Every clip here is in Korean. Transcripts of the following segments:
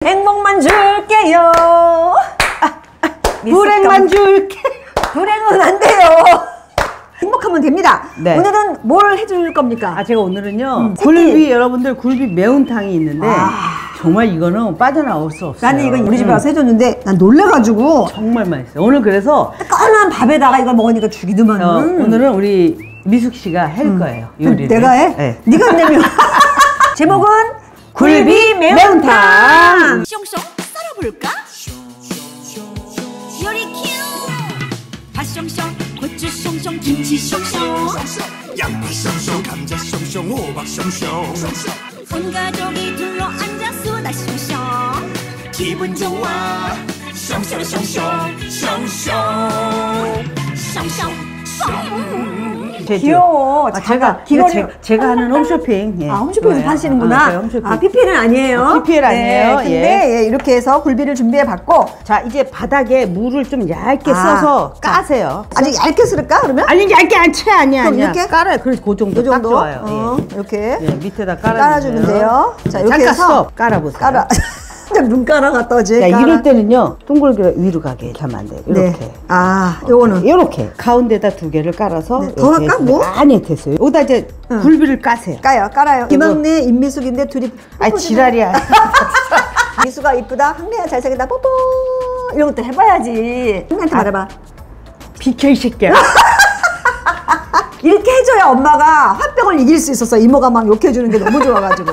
행복만 줄게요. 불행만 줄게. 불행은 안 돼요. 행복하면 됩니다. 네. 오늘은 뭘 해줄 겁니까? 제가 오늘은요 굴비 여러분들 굴비 매운탕이 있는데 정말 이거는 빠져나올 수 없어요. 나는 이거 우리 집에 와서 해줬는데 난 놀래가지고 정말 맛있어요. 오늘 그래서 뜨끈한 밥에다가 이걸 먹으니까 죽이더만. 오늘은 우리 미숙 씨가 할 거예요. 요리를. 내가 해? 네. 네가 한다며. 제목은 굴비 매운탕. 숑숑 썰어볼까? 요리 큐! 팥숑숑, 고추 숑숑, 김치 숑숑, 양파 숑숑, 감자 숑숑, 호박 숑숑. 온 가족이 둘러앉아 수다 숑숑. 기분 좋아. 숑숑 숑숑 숑숑 숑숑. 귀여워. 제가 하는 홈쇼핑. 예. 홈쇼핑에서 파시는구나. 홈쇼핑. PPL은 아니에요. PPL 아니에요. 근데 이렇게 해서 굴비를 준비해봤고, 자, 이제 바닥에 물을 좀 얇게 써서 까세요. 아직 얇게 쓸까 그러면? 아니 얇게 안 채. 아니야. 이렇게? 깔아요. 그래서 그 정도 딱 좋아요. 예. 이렇게 밑에다 깔아주면 돼요. 자, 이렇게 잠깐 해서 스톱 깔아보세요. 깔아. 눈 깔아갔다 오지. 이럴 때는요 동글게 위로 가게 하면 안 돼요. 이렇게. 네. 요거는 이렇게 가운데다 두 개를 깔아서. 네. 더 할까? 뭐? 아니 됐어요. 여기다 이제 굴비를 까세요. 깔아요. 김학래, 임미숙인데 둘이. 지랄이야. 미수가 이쁘다. 학래야 잘생겼다. 뽀뽀. 이런 것도 해봐야지. 학래한테 말해봐. 비켜 이 새끼야. 이렇게 해줘야 엄마가 화병을 이길 수 있었어. 이모가 막 욕해주는 게 너무 좋아가지고.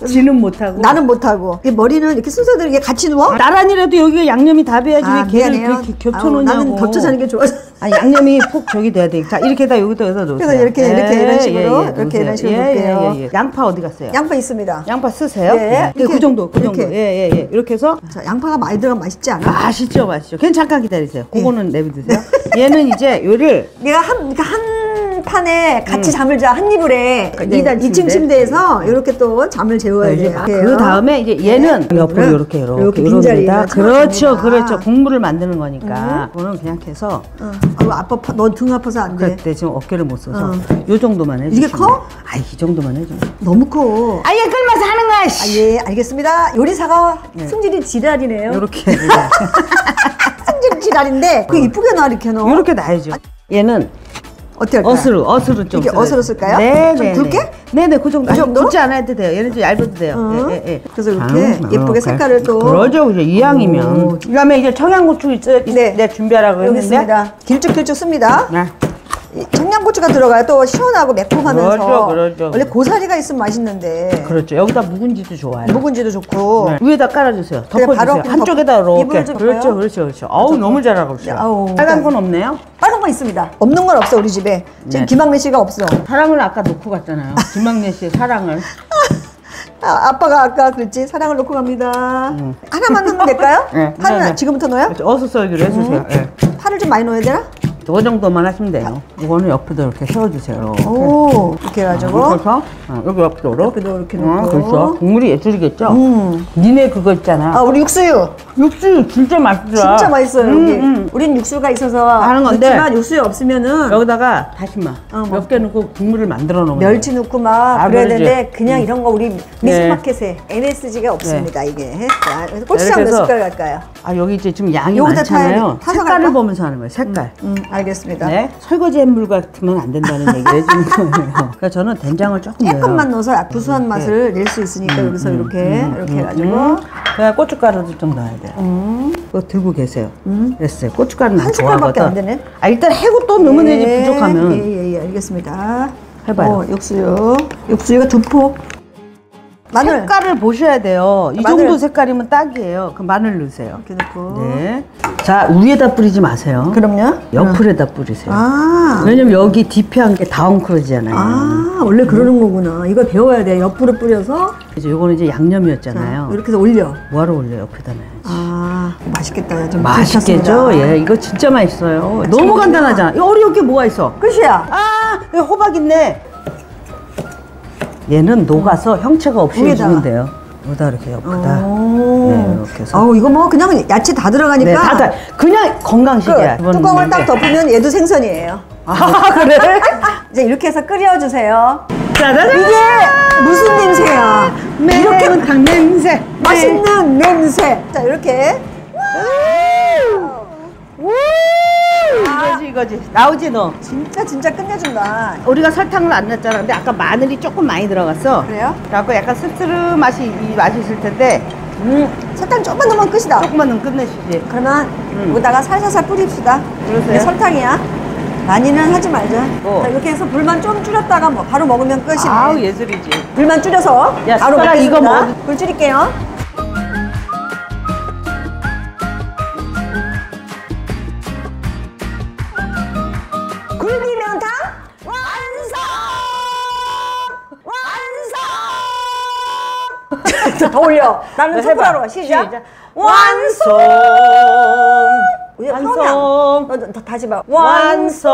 지는 못하고 나는 못하고. 머리는 이렇게 순서대로 같이 누워? 나란히라도 여기가 양념이 다 배야지 왜 걔를 그렇게 겹쳐놓냐고. 나는 겹쳐 자는 게 좋아. 양념이 폭 저기 돼야 돼. 자, 이렇게다 여기다 놓으세요. 그래서 이렇게 이런 식으로 이런 식으로 놓을게요. 양파 어디 갔어요? 양파 있습니다. 양파 쓰세요? 네. 그 정도. 이렇게. 이렇게 해서. 자, 양파가 많이 들어가면 맛있지 않아? 맛있죠. 그냥 잠깐 기다리세요. 그거는 내비두세요. 얘는 이제 요를 내가 한 판에 같이 잠을 자. 한 이불에 2층 침대에서 이렇게 또 잠을 재워야 돼요. 그 다음에 이제 얘는 옆으로 이렇게 빈자리에다. 그렇죠. 국물을 만드는 거니까. 그거는 그냥 해서. 아파. 너 등 아파서 안 돼. 그때 지금 어깨를 못 써서 요 정도만 해주시면. 이게 커? 이 정도만 해줘. 너무 커. 얘 끌면서 하는 거야. 예, 알겠습니다. 요리사가 승질이 지랄이네요. 이렇게. 승질 지랄인데 그 이쁘게 놔 이렇게 넣어. 이렇게 놔야죠. 얘는 어떻게 할까요? 어스로 좀. 이렇게 어스로 쓸까요? 네, 좀 굵게? 네네, 그 정도. 그 정도? 굵지 않아도 돼요. 얘는 좀 얇아도 돼요. 예. 그래서 이렇게 예쁘게 색깔을 또. 그러죠, 이왕이면. 그다음에 이제 청양고추 내가 준비하라고 여기 했는데. 있습니다. 길쭉길쭉 씁니다. 네. 청양고추가 들어가야 또 시원하고 매콤하면서. 그러죠. 원래 고사리가 있으면 맛있는데. 그렇죠. 여기다 묵은지도 좋아요. 묵은지도 좋고. 네. 위에다 깔아주세요. 그래, 덮어주세요. 한쪽에다 이렇게. 그렇죠. 그렇죠. 어우, 너무 잘하고 있어요. 빨간 건 없네요? 빨간 거 있습니다. 없는 건 없어, 우리 집에. 지금 김학래 씨가 없어. 사랑을 아까 놓고 갔잖아요. 김학래 씨의 사랑을. 아빠가 아까 그랬지. 사랑을 놓고 갑니다. 하나만 넣으면 될까요? 네. 파는 지금부터 넣어요? 그렇죠. 어슷 썰기로 해주세요. 네. 파를 좀 많이 넣어야 되나? 그 정도만 하시면 돼요. 이거는 옆에도 이렇게 세워주세요. 오, 이렇게 해가지고. 그래서 여기 옆에도 이렇게 넣고. 그렇죠. 국물이 예술이겠죠? 니네 그거 있잖아. 우리 육수유. 육수 진짜 맛있더라. 진짜 맛있어요, 여기. 우린 육수가 있어서 하는 건데. 그렇지만 육수유 없으면은. 여기다가 다시마 몇 개 넣고 국물을 만들어 놓으면 멸치 넣고 막 그래야 그러지. 되는데 그냥 이런 거 우리 미스마켓에 MSG가 없습니다, 이게. 자, 그래서 고추장 몇 숟갈 갈까요? 여기 이제 지금 양이 여기다 많잖아요. 타서 색깔을 갈까? 보면서 하는 거예요. 색깔. 알겠습니다. 네. 설거지 물 같으면 안 된다는 얘기를 해주는 거예요. 그러니까 저는 된장을 조금 넣어요. 조금만 넣어서 구수한 맛을 낼 수 있으니까 여기서 이렇게 해가지고. 그냥 고춧가루도 좀 넣어야 돼요. 그거 들고 계세요. 됐어요. 고춧가루는 한 숟갈밖에 안 되네. 일단 해고 또 넣으면 되지 부족하면. 예, 알겠습니다. 해봐요. 육수유가 2포. 마늘. 색깔을 보셔야 돼요. 이 정도 색깔이면 딱이에요. 그 마늘 넣으세요. 이렇게 넣고. 네. 자, 위에다 뿌리지 마세요. 그럼요. 옆으로다 뿌리세요. 아. 왜냐면 여기 뒤편한 게 다 엉클어지잖아요. 원래 그러는 거구나. 이걸 배워야 돼. 옆으로 뿌려서. 그래서 요거는 이제 양념이었잖아요. 이렇게 해서 올려. 뭐하러 올려? 옆에다 놔야지. 맛있겠다. 좀 맛있겠죠? 예, 이거 진짜 맛있어요. 너무 간단하잖아. 어려울 게 뭐가 있어? 끝이야. 여기 호박 있네. 얘는 녹아서 형체가 없이 해주면 돼요. 여기다 이렇게 옆에다. 네, 이렇게 해서. 이거 뭐 그냥 야채 다 들어가니까. 네, 다 그냥 건강식이야. 뚜껑을 딱 덮으면 얘도 생선이에요. 그래? 이제 이렇게 해서 끓여주세요. 짜자잔! 이게 무슨 냄새야? 이렇게 매운탕 냄새. 맛있는 냄새. 자, 이렇게. 이거지. 나오지 너. 진짜 끝내준다. 우리가 설탕을 안 넣었잖아. 근데 아까 마늘이 조금 많이 들어갔어. 그래요? 그래갖고 약간 씁쓸한 맛이 이 맛이 있을 텐데 설탕 조금만 넣으면 끝이다. 조금만 넣으면 끝내시지. 그러면 여기다가 살살살 뿌립시다. 그러세요? 이게 설탕이야. 많이는 하지 말자. 어. 자, 이렇게 해서 불만 좀 줄였다가 뭐 바로 먹으면 끝이네. 아우 예술이지. 불만 줄여서 야, 바로 숟가락 먹겠습니다. 이거 먹어도- 불 줄일게요. 굴비 매운탕 완성! 완성! 더 올려. 나는 네, 소프라노 해봐. 시작. 시작. 완성! 완성. 너 다시 봐. 완성.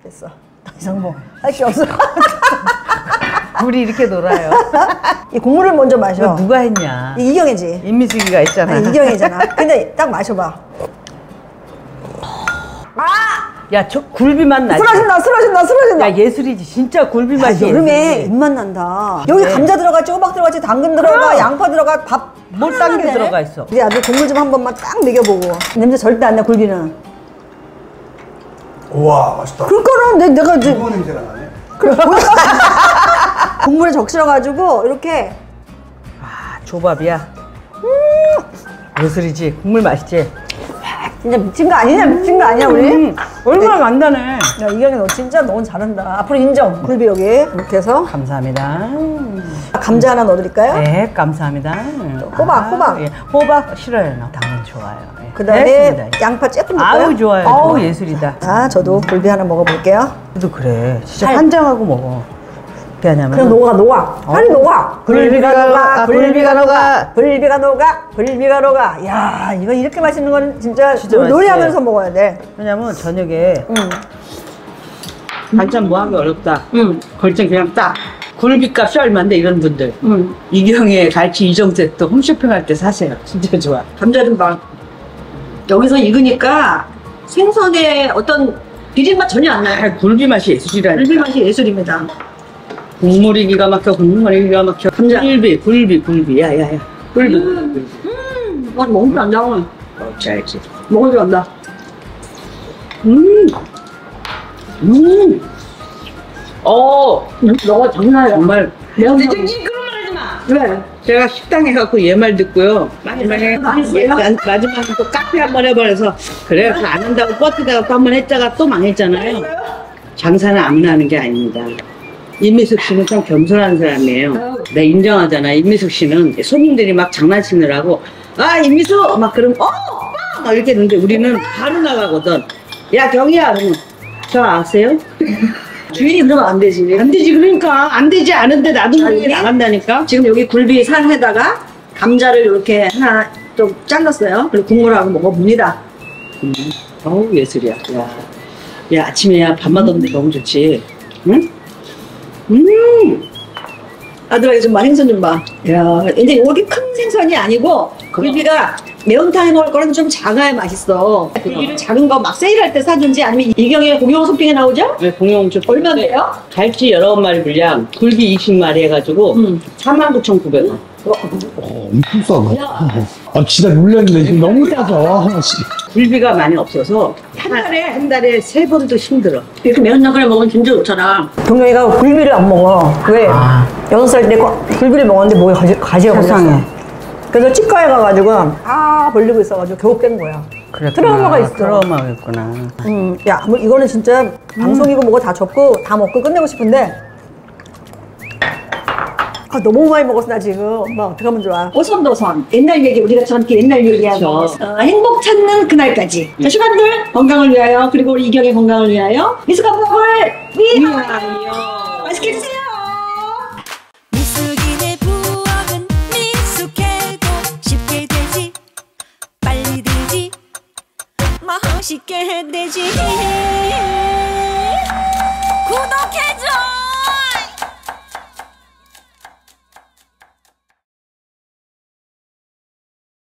됐어. 더 이상 뭐 할 게 없어. 물이 이렇게 놀아요. 이 국물을 먼저 이거 마셔. 누가 했냐? 이경이지. 임미숙이가 있잖아. 아니, 이경이잖아. 근데 딱 마셔봐. 야, 저 굴비 맛 나지? 쓰러진다. 야, 예술이지. 진짜 굴비 아, 맛이. 여름에 예술이지. 입맛 난다. 여기 네. 감자 들어갔지, 호박 들어갔지, 당근 들어가, 그럼. 양파 들어가, 밥. 뭘 하나만 딴 게 되네. 들어가 있어? 우리 아들 국물 좀 한 번만 딱 먹여보고. 냄새 절대 안 나, 굴비는. 우와 맛있다. 그러니까는 내가 이제 무거 냄새가 나네. 국물에 적셔가지고 이렇게 아, 조밥이야. 예술이지. 국물 맛있지? 진짜 미친 거 아니냐, 우리? 얼마나 간단해. 야, 이경이 너 진짜 너무 잘한다. 앞으로 인정. 굴비 여기 이렇게 해서 감사합니다. 감자 하나 넣어드릴까요? 네, 감사합니다. 호박. 예. 호박 싫어요. 나 당근 좋아요. 예. 그 다음에 됐습니다. 양파 조금 넣을까요? 아우, 좋아요. 아우. 예술이다. 자, 저도 굴비 하나 먹어볼게요. 그래도 그래. 진짜 환장하고 먹어. 어떻게 하냐면. 그냥 녹아. 빨리 녹아. 굴비가 녹아. 굴비가 녹아. 야, 이거 이렇게 맛있는 거는 진짜, 진짜 노래하면서 맛있어요. 먹어야 돼. 왜냐면 저녁에 응. 반찬 뭐 하기 어렵다. 걸정 그냥 딱. 굴비값이 얼마인데 이런 분들. 이경의 갈치 2종 세트 홈쇼핑 할 때 사세요. 진짜 좋아. 감자 좀 봐. 여기서 익으니까 생선의 어떤 비린맛 전혀 안 나요. 아, 굴비 맛이 예술이라니까. 굴비 맛이 예술입니다. 국물이 기가 막혀. 국물이 기가 막혀. 감자. 굴비. 야야야. 굴비. 와, 먹을 줄 안다. 잘 알지. 먹을 줄 안다. 너가 장난이야. 정말. 매운 거. 그런 말 하지 마. 왜? 제가 식당에 가고 얘 말 듣고요. 마지막에 맛있어요? 마지막에 또 카페 한번 해버려서 그래 안 한다고 버티다가 또 한 번 했다가 또 망했잖아요. 장사는 아무나 하는 게 아닙니다. 임미숙 씨는 좀 겸손한 사람이에요. 내가 인정하잖아. 임미숙 씨는 손님들이 막 장난치느라고 아 임미숙 막 그러면 오빠 막 이렇게 했는데 우리는 바로 나가거든. 야 경이야 그러면 저 아세요? 주인이 그러면 안 되지. 안 되지 그러니까 안 되지 않은데 나도 모르게 여기? 나간다니까. 지금 여기 굴비 살에다가 감자를 이렇게 하나 좀 잘랐어요. 그리고 국물하고 먹어봅니다. 어우 예술이야. 야 아침에 야 밥맛 없는데 너무 좋지. 응? 아들아 이거 좀 봐. 생선 좀 봐. 야, 근데 이게 큰 생선이 아니고 굴비가 매운탕에 먹을 거는 좀 작아야 맛있어. 굴비를 작은 거 막 세일할 때 사준지 아니면 이경의 공영 쇼핑에 나오죠? 네, 공용주 얼마인데요? 갈치 19마리 분량 굴비 20마리 해가지고 49,900원. 엄청 싸다. 아 진짜 놀랐는데 지금 너무 싸서. 굴비가 많이 없어서 한 달에 3번도 힘들어. 이렇게 매운탕을 먹으면 진짜 좋잖아. 동영이가 굴비를 안 먹어. 왜? 6살 때 굴비를 먹었는데 목에 가시가 세상에. 걸렸어. 그래서 치과에 가가지고 벌리고 있어가지고 겨우 깬 거야. 트라우마가 있어. 트라우마가 있구나. 야, 뭐 이거는 진짜 방송이고 뭐고 다 접고 다 먹고 끝내고 싶은데 너무 많이 먹었어 나 지금. 엄마 어떡하면 좋아. 오선도선 옛날 얘기 우리가 저한테 옛날 얘기하고 행복 찾는 그날까지. 자, 슈가들 건강을 위하여 그리고 우리 이경의 건강을 위하여 미숙한밥을 위하여 맛있게 드세요. 미숙인의 부엌은 미숙해도 쉽게 되지 빨리 되지 맛있게 되지 구독해줘